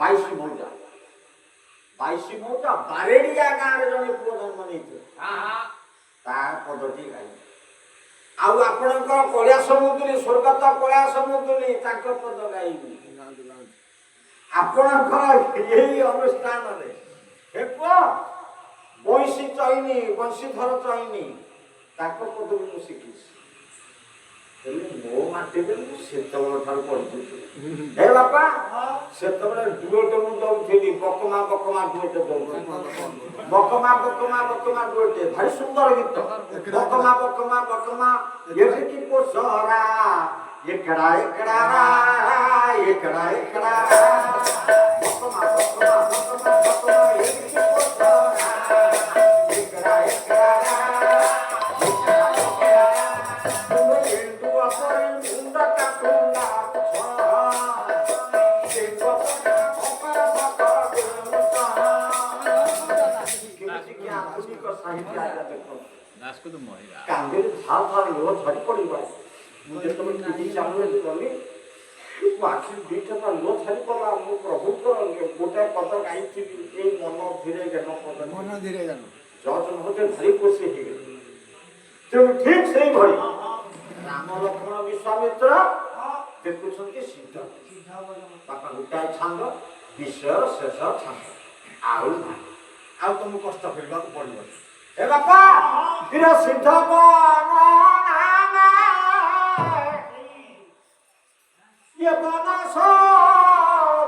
22 ମୌଜା 22 ମୌଜା ବାରେଡିଆ ଗାଁରେ ଜଣେ ପୁଅ ଜନ୍ମ ନେଇଥିଲେ ତା ପଦଟି ଗାଇଲେ। ଆଉ ଆପଣଙ୍କର କୈଳାସ ମୁଦୁଲି ସ୍ୱର୍ଗତ କୈଳାସ ମୁଦୁଲି ତାଙ୍କ ପଦ ଗାଇବି। ଆପଣଙ୍କର ଏହି ଅନୁଷ୍ଠାନରେ ହେ ପୁଅ ବଂଶୀ ଚଇନି ବଂଶୀଧର ଚଇନି ତାଙ୍କ ପଦକୁ ମୁଁ ଶିଖିଛି। ହେଲେ ମୋ ମାଟିରେ ମୁଁ ସେତେବେଳେ ଠାରୁ ପଢିଥିଲି। ହେ ବାପା ସେତେବେଳେ ଡୁଏଟ ମୁଁ ଦଉଥିଲି ବକମା ବକମା ଡୁଏଟ ଦଉଥିଲି। ବକମା ବକମା ବକମା ଡୁଏଟ ଭାରି ସୁନ୍ଦର ଗୀତ। ବକମା ବକମା ବକମା ଏଠିକି କୋସରା ଏକଡା ଏକଡା ଏକଡା ଏକଡା ବକମା ବକମା ବକମା ବକମା ଏଠିକି କୋସରା ଏକଡା ଏକଡା କାନ୍ଦିରେ ଝାଳ ଝାଳ ଲୁହ ଝରି ପଡ଼ିବ। ମୁଁ ଯେତେବେଳେ ଟିଭି ଚ୍ୟାନେଲ କଲି ମୋ ଆଖି ଦୁଇଟା ଲୁହ ଝରି ପଡ଼ିଲା। ମୁଁ ପ୍ରଭୁଙ୍କର ଗୋଟାଏ ପଦ ଗାଇଥିଲି ଏଇ ମନ ଧୀରେ ଜ୍ଞାନ ପଦ ମନ ଧୀରେ ଜ୍ଞାନ ଜଜ ମହୋଦୟ ଭାରି ଖୁସି ହେଇଗଲେ। ତେଣୁ ଠିକ ସେଇଭଳି ରାମ ଲକ୍ଷ୍ମଣ ବିଶ୍ୱାମିତ୍ର ଦେଖୁଛନ୍ତି ସିଦ୍ଧ ବାପା ଗୋଟାଏ ଛାନ୍ଦ ବିଷୟ ଶେଷ ଛାନ୍ଦ ଆଉ ତମକୁ କଷ୍ଟ କରିବାକୁ ପଡ଼ିବ। ଏ ବାପା ବୀର ସିଦ୍ଧ ଇଏ ବନସ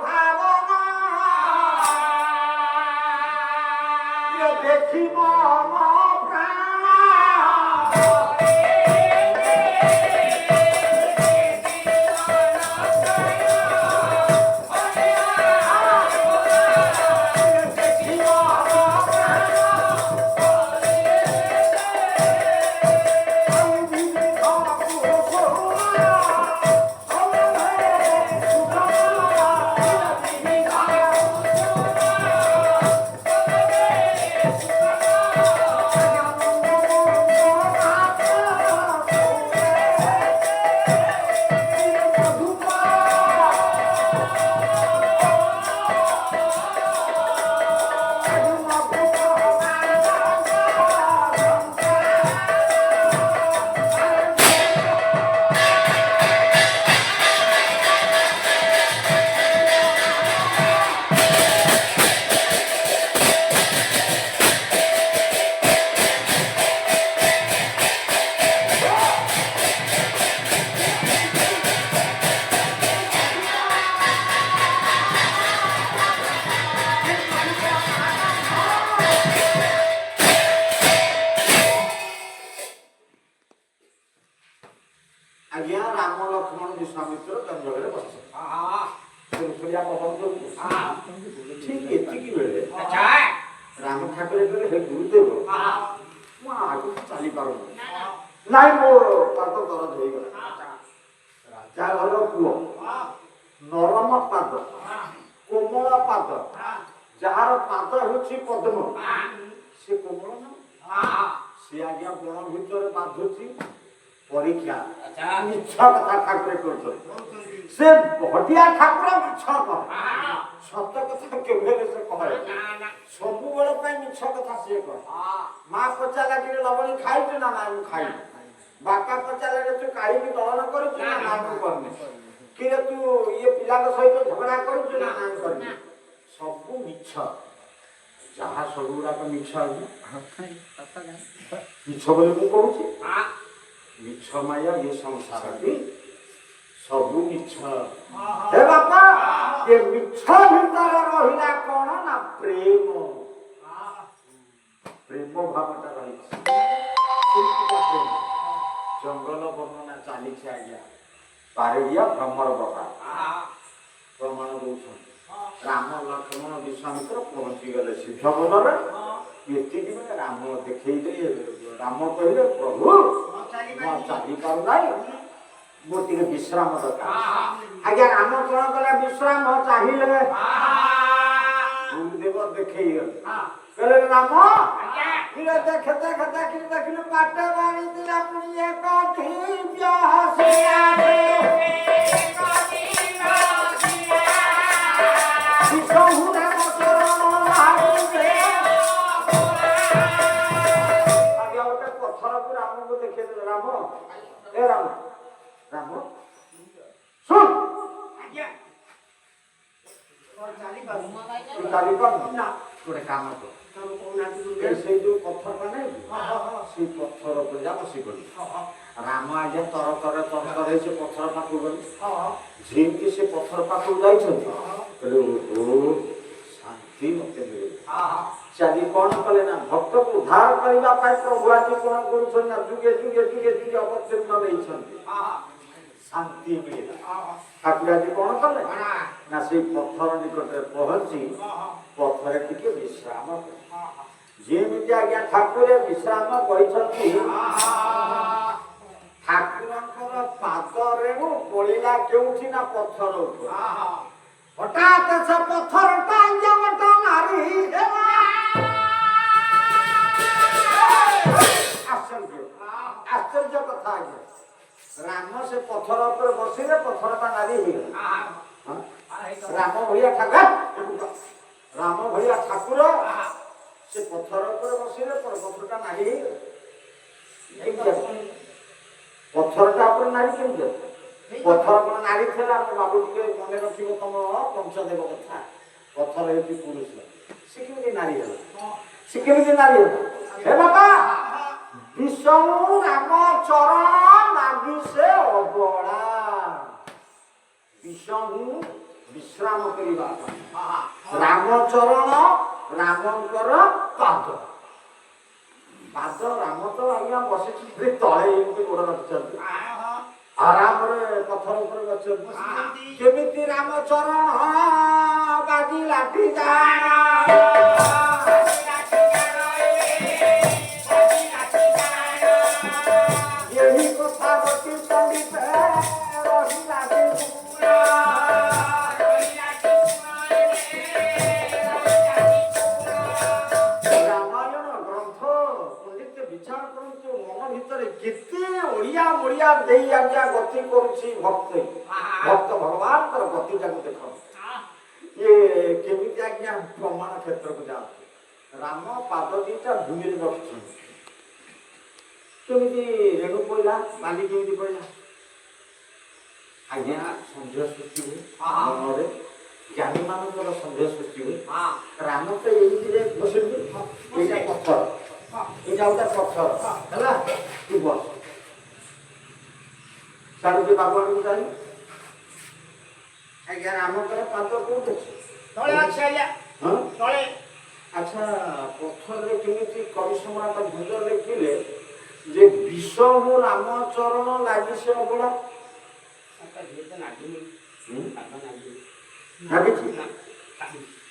ଭାବନା ଇଏ ଦେଖିବ ଆଜ୍ଞା ରାମ ଲକ୍ଷ୍ମଣ ବିଶ୍ୱାମିତ୍ର ଜଙ୍ଗଲରେ ବସିଛନ୍ତି। ଠିକ ଏତିକି ବେଳେ ରାମ ଠାକୁର କହିଲେ ହେ ଗୁରୁଦେବ ମୁଁ ଆଗକୁ ଚାଲିପାରୁନି ନାଇଁ ମୋ ପାଦ ଦରଜ ହେଇଗଲା। ରାଜା ଘରର ପୁଅ ନରମ ପାଦ କୋମଳ ପାଦ ଯାହାର ପାଦ ହେଉଛି ପଦ୍ମ ସେ କୋମଳ ନା ସେ ଆଜ୍ଞା ବଣ ଭିତରେ ବାଧୁଛି ପରୀକ୍ଷା ମିଛ କଥା ଠାକୁର କରୁଛନ୍ତି। ସେ ହଟିଆ ଠାକୁର ମିଛ କହେ ସତ କଥା କେବେ ସେ କହେ ସବୁବେଳେ ପାଇଁ ମିଛ କଥା ସିଏ କହେ। ମା ପଚାରିଲା ଟିକେ ଲବଣୀ ଖାଇଛୁ ନା ନାଇଁ ମୁଁ ଖାଇନି। ବାପା ପଚାରିଲେ ତୁ କାହିଁକି ଦଳନ କରୁଛୁ ନା ନାଇଁ ମୁଁ କରିନି। କିରେ ତୁ ଇଏ ପିଲାଙ୍କ ସହିତ ଝଗଡ଼ା କରୁଛୁ ନା ନାଇଁ କରିନି। ସବୁ ମିଛ ଯାହା ସବୁଗୁଡାକ ମିଛ ମିଛ ବୋଲି ମୁଁ କହୁଛି। ମିଛ ମାୟା ଏ ସଂସାରଟି ସବୁ ମିଛ। ହେ ବାପା ଏ ମିଛ ଭିତରେ ରହିଲା କଣ ନା ପ୍ରେମ ପ୍ରେମ ଭାବଟା ରହିଛି। ଜଙ୍ଗଲ ବର୍ଣ୍ଣନା ଚାଲିଛି ଆଜ୍ଞା ପାରେଡିଆ ଭ୍ରମର ବକା ପ୍ରମାଣ ଦଉଛନ୍ତି। ରାମ ଲକ୍ଷ୍ମଣ ବିଶ୍ୱାମିତ୍ର ପହଞ୍ଚିଗଲେ ସିଦ୍ଧ ବନରେ। ଏତିକି ବେଳେ ରାମ ଦେଖେଇଲେ ରାମ କହିଲେ ପ୍ରଭୁ ମୁଁ ଚାଲିପାରୁନାହିଁ ମୁଁ ଟିକେ ବିଶ୍ରାମ ଦରକାର। ଆଜ୍ଞା ରାମ କଣ କଲେ ବିଶ୍ରାମ ଚାହିଁଲେ ଗୁରୁଦେବ ଦେଖେଇଗଲେ କହିଲେ ରାମ ଦେଖେ ଦେଖେ ଦେଖିଲି ଦେଖିଲି ପାଟ ବାଣିଥିଲା ପୁଣି ଏକ ଦିବ୍ୟ ଚାଲିପାରୁନି ନା ଗୋଟେ କାମ କର ସେଇ ଯୋଉ ପଥରଟା ନାଇଁ ସେଇ ପଥର ଉପରେ ଯା ବସି ପଡି ରାମ ଆଜ୍ଞା ତର ତର ହେଇ ସେ ପଥର ପାଖକୁ ଗଲେ ଯେମିତି ସେ ପଥର ପାଖକୁ ଯାଇଛନ୍ତି ଶାନ୍ତି ମତେ ମିଳିବ ସେ ଆଜି କଣ କଲେ ନା ଭକ୍ତକୁ ଉଦ୍ଧାର କରିବା ପାଇଁ ପ୍ରଭୁ ଆଜି କଣ କରୁଛନ୍ତି ନା ଯୁଗେ ଯୁଗେ ଯୁଗେ ଯୁଗେ ଅବତୀର୍ଣ୍ଣ ନେଇଛନ୍ତି ଶାନ୍ତି ମିଳିଲା ଠାକୁର ଆଜି କଣ କଲେ ନା ସେଇ ପଥର ନିକଟରେ ପହଞ୍ଚି ପଥରେ ଟିକେ ବିଶ୍ରାମ କଲେ ଯେମିତି ଆଜ୍ଞା ଠାକୁରେ ବିଶ୍ରାମ କରିଛନ୍ତି ଠାକୁରଙ୍କର ପାଦରେ ପଡ଼ିଲା କେଉଁଠି ନା ପଥର ଉପରେ ହଠାତ୍ ସେ ପଥରଟା ଆଜ୍ଞା ଗୋଟେ ନାରୀ ଆଶ୍ଚର୍ଯ୍ୟ କଥା ଆଜ୍ଞା ରାମ ସେ ପଥର ଉପରେ ବସିଲେ ପଥରଟା ନାରୀ ହେଇଗଲା ରାମ ଭଳିଆ ଠାକୁର ସେ ପଥର ଉପରେ ବସିଲେ ପଥରଟା ନାରୀ ହେଇଗଲା ପଥରଟା ଉପରେ ନାରୀ କେମିତି ପଥର କଣ ନାରୀ ଥିଲା ଆମ ବାବୁ ଟିକେ ମନେ ରଖିବ ତମ ପଞ୍ଚଦେବ କଥା ପଥର ହେଉଛି ପୁରୁଷ ସେ କେମିତି ନାରୀ ହେଲା ସେ କେମିତି ନାରୀ ହେଲା ହେ ବାପା ବିଷ୍ଣୁ ରାମ ଚରଣ ଲାଗି ସେ ଅବଳା ବିଷ୍ଣୁ ବିଶ୍ରାମ କରିବା ରାମଚରଣ ରାମଙ୍କର ପାଦ ପାଦ ରାମ ତ ଆଜ୍ଞା ବସିଛନ୍ତି ତଳେ ଏମିତି ଗୋଡ ରଖିଛନ୍ତି ଆରାମରେ ପଥର ଉପରେ ବସିଛନ୍ତି କେମିତି ରାମଚରଣ ବାଜି ଲାଠି ଏହି କଥା ବସି ପଣ୍ଡିତ ଦେଇ ଆଜ୍ଞା ଗତି କରୁଛି ଭକ୍ତ ଭଗବାନଙ୍କର ଗତିଟାକୁ ଦେଖ ଇଏ କେମିତି ଆଜ୍ଞା ପ୍ରମାଣ କ୍ଷେତ୍ରକୁ ଯାଆନ୍ତି ରାମ ପାଦ ଦିଟା ଭୂମିରେ ରଖିଛନ୍ତି କେମିତି ରେଣୁ ପଇଲା ବାଲି କେମିତି ପଇଲା ଆଜ୍ଞା ସନ୍ଦେହ ସୃଷ୍ଟି ହୁଏ ମନରେ ଜ୍ଞାନୀ ମାନଙ୍କର ସନ୍ଦେହ ସୃଷ୍ଟି ହୁଏ ରାମ ତ ଏଇଥିରେ ବସିଲେ ଏଇଟା ପଥର ଏଇଟା ଗୋଟେ ପଥର ହେଲା ତୁ ବସ ସାରୁଛି ବାବୁଆଣୀକୁ ଯାଇ ଆଜ୍ଞା ରାମଙ୍କର ପାଦ କୋଉଠି ଅଛି ତଳେ ଅଛି ଆଜ୍ଞା ତଳେ ଆଚ୍ଛା ପଥରରେ କେମିତି କବି ସମ୍ରାଟ ଭଞ୍ଜ ଲେଖିଲେ ଯେ ବିଷମ ରାମଚରଣ ଲାଗି ସେ ଅବଳା ଲାଗିଛି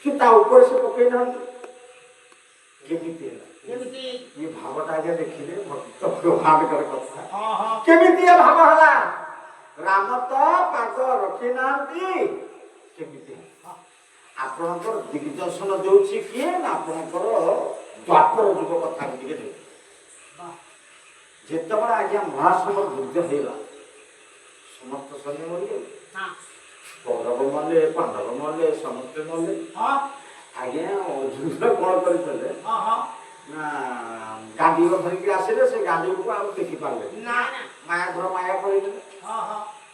କି ତା ଉପରେ ସେ ପକେଇ ନାହାନ୍ତି କେମିତି ହେଲା କେମିତି ଏ ଭାବଟା ଆଜ୍ଞା ଦେଖିଲେ ଭକ୍ତ ଭଗବାନଙ୍କର କଥା କେମିତି ଏ ଭାବ ହେଲା ରାମ ତ ପାଦ ରଖି ନାହାନ୍ତି କେମିତି ଆପଣଙ୍କର ଦିଗ୍ଦର୍ଶନ ଦେଉଛି କିଏ ନା ଆପଣଙ୍କର ଦ୍ୱାପର ଯୁଗ କଥା ଟିକେ ଦେଉଛି ଯେତେବେଳେ ଆଜ୍ଞା ମହାସମର ଯୁଦ୍ଧ ହେଇଗଲା ସମସ୍ତ ସୈନ୍ୟ ମରିଗଲେ କୌରବ ମଲେ ପାଣ୍ଡବ ମଲେ ସମସ୍ତେ ମଲେ ଆଜ୍ଞା ଅର୍ଜୁନ କଣ କରିଥିଲେ ନା ଗାଣ୍ଡିବ ଧରିକି ଆସିଲେ ସେ ଗାଣ୍ଡିବକୁ ଆଉ ଦେଖି ପାରିଲେ ମାୟା ଧର ମାୟା କରିଲେ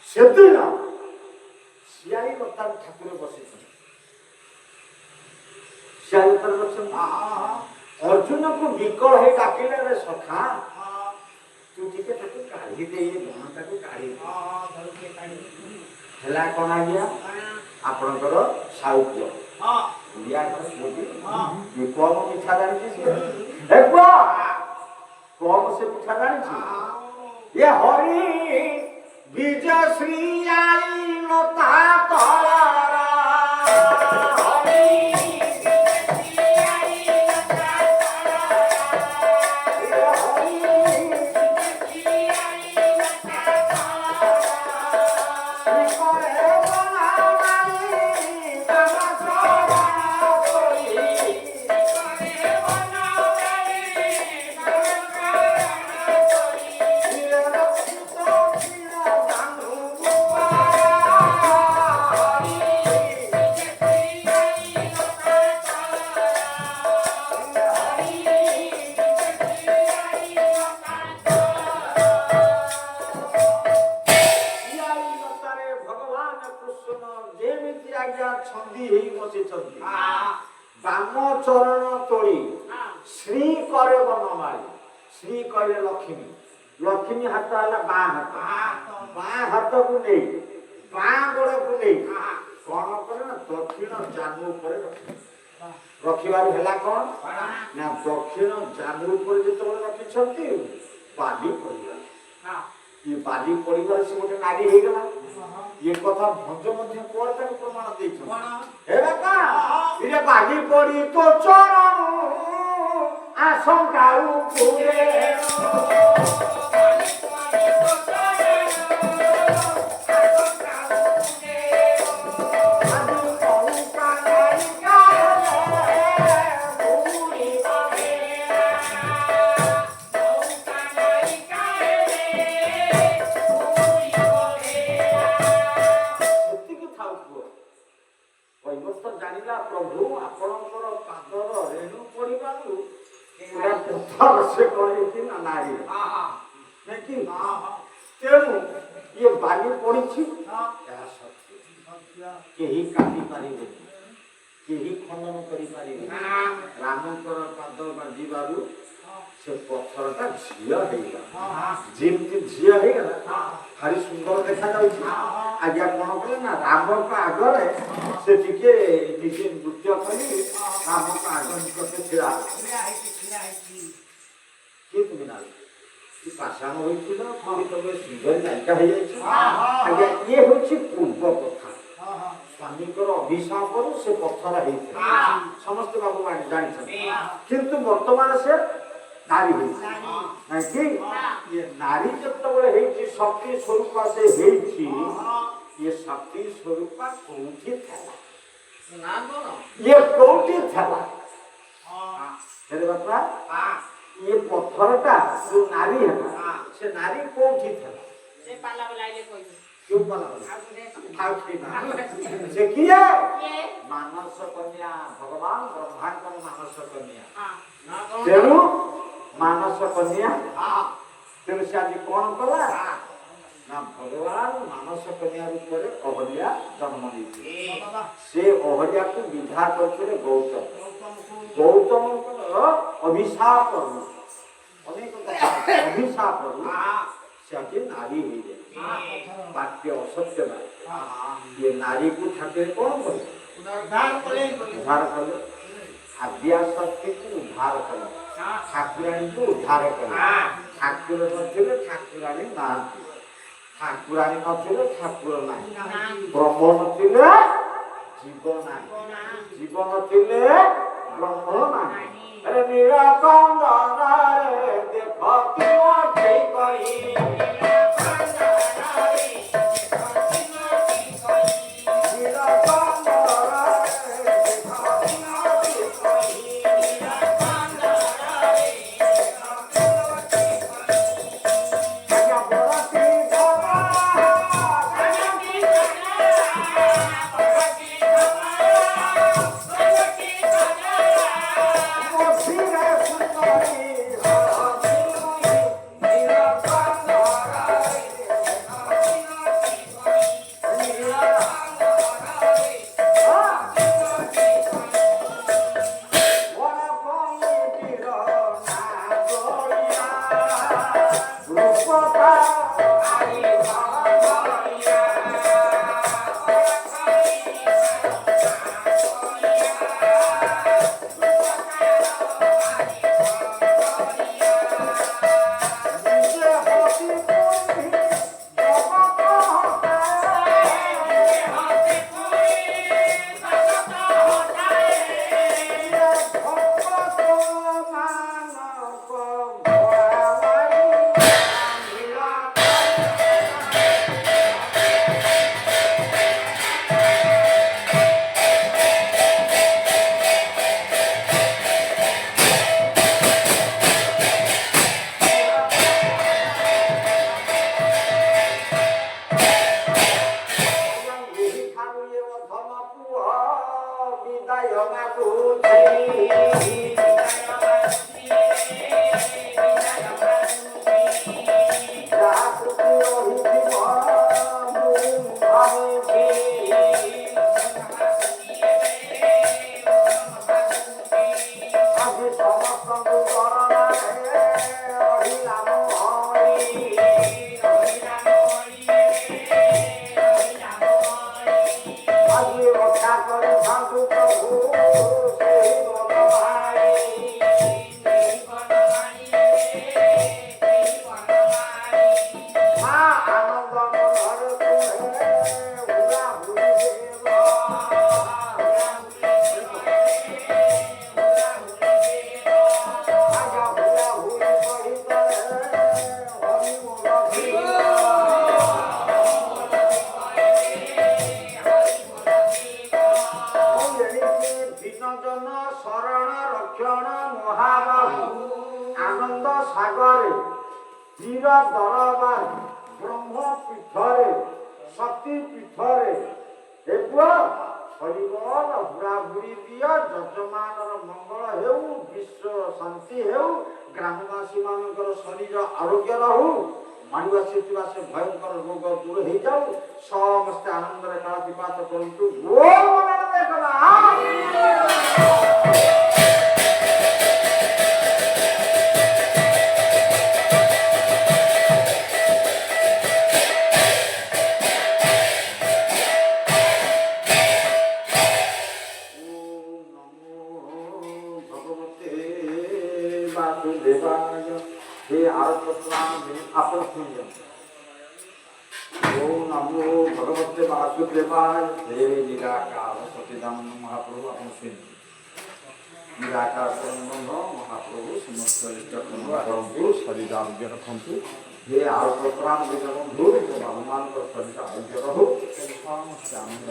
ସେଦିନ ଶିଆଳି ବର୍ତ୍ତମାନ ଠାକୁର ବସିଛନ୍ତି ଶିଆଳି ବର୍ତ୍ତମାନ ବସିଛନ୍ତି ଅର୍ଜୁନକୁ ବିକଳ ହେଇ ଡାକିଲେ ରେ ସଖା ତୁ ଟିକେ ତାକୁ କାଢି ଦେଇ ବଣଟାକୁ କାଢି ହେଲା କଣ ଆଜ୍ଞା ଆପଣଙ୍କର ସାହିତ୍ୟ କମ ମିଠା ଜାଣିଛି କମ ସେ ମିଠା ଜାଣିଛି ଏ ହରି ବିଜ ଶ୍ରୀଆଳି ଲତା ତଳରା বাম চরণ তোଳି শ্রী করে বনমালী। শ্রী କହିଲେ ଲକ୍ଷ୍ମୀ, ଲକ୍ଷ୍ମୀ ହାତ ହେଲା ବାଁ ହାତ, ବାଁ ହାତକୁ ନେଇ ବାଁ ଗୋଡକୁ ନେଇ କଣ କରେ ନା ଦକ୍ଷିଣ ଜାନୁ ଉପରେ ରଖିବାର ହେଲା କଣ ନା ଦକ୍ଷିଣ ଜାନୁ ଉପରେ ଯେତେବେଳେ ରଖିଛନ୍ତି ବାଲି ପଡିଗଲା। ये बाली पड़िबार से गोटे नारी हे गला। ये कथा भंज मध्य कोर तक प्रमाण देछ हे बाका इरे बाली पड़ी तो चरण आशंका उपरे प्रभु आपणकर पादर रेणु पड़ू से कहे नारी तेणु ये बाली पड़ी कहीं काटी पारे कहीं खंडन कर रामकर पाद बांधु से पत्थरटा झील जमी झील भारी सुंदर देखा आज्ञा कौन कले ना राम आगे से टिके निजे नृत्य कर राम आग निकटे छिड़ा किए तुम ना पाषाण होता तुम सुंदर नायिका हो आज्ञा ये हूँ पूर्व कथा स्वामी अभिशाप से पत्थर होता समस्त बाबू जानी किंतु वर्तमान से नारी कि ये नारी जिते शक्ति स्वरूप से ये शक्ति स्वरूप कौटी ये कौटी बापा ये पत्थरटा जो नारी है से नारी कौटी क्यों से किए मानस कन्या भगवान ब्रह्मांड मानस कन्या तेणु मानस कन्या तेणु से आज कौन कला ना भगवान मानस कन्या रूप में अहल्या जन्म देते से अहल्या को विवाह करते गौतम गौतम अभिशाप अनेक अभिशाप से आज नारी हो जाए वाक्य असत्य ये नारी को ठाकुर कौन करे उद्धार कले आद्या शक्ति को उद्धार कले ठाकुराणी को उद्धार कले ठाकुर नथिले ठाकुराणी ना ठाकुराणी नथिले ठाकुर ना ब्रह्म नथिले जीव ना जीव नथिले ब्रह्म ना अरे नीलकंठ रे देखो क्यों ठीक करी ଆଜି ରକ୍ଷା କରିଥାନ୍ତୁ ପ୍ରଭୁ ସେହି ବନମାଳି। ମା ଆନନ୍ଦ ମନରେ ତୁମେ ହୁଲା ହୁଲି ଦେବ। ଆଜ୍ଞା ହୁଲା ହୁଲି ସହିତରେ ହରି ମନ ଥିବ। ଦୀନଜନ ଶରଣ ରକ୍ଷଣ ମହାବାହୁ ଆନନ୍ଦ ସାଗରେ ଚିର ଦରବାର ବ୍ରହ୍ମପୀଠରେ ସତୀ ପୀଠରେ ଏ ପୁଅ ହରିବଲ ବୁଢ଼ାବୁଢ଼ୀ ଦିଅ ଯଜମାନର ମଙ୍ଗଳ ହେଉ ବିଶ୍ୱ ଶାନ୍ତି ହେଉ ଗ୍ରାମବାସୀ ମାନଙ୍କର ଶରୀର ଆରୋଗ୍ୟ ରହୁ ମାଡ଼ି ଆସିଥିବା ସେ ଭୟଙ୍କର ରୋଗ ଦୂର ହେଇଯାଉ ସମସ୍ତେ ଆନନ୍ଦରେ କାଳାତିପାତ କରନ୍ତୁ। वासुदेवाय हे आपण सुनिए। ओम नमो भगवते वासुदेवाय हे निराकार सच्चिदानंद महाप्रभु आपण सुनिए। निराकार ब्रह्म महाप्रभु समस्त परमगुरु शरीर आरोग्य रखु। हे आत्मप्राण बंधु भगवान शरीर आरोग्य रहु। समस्त आनंद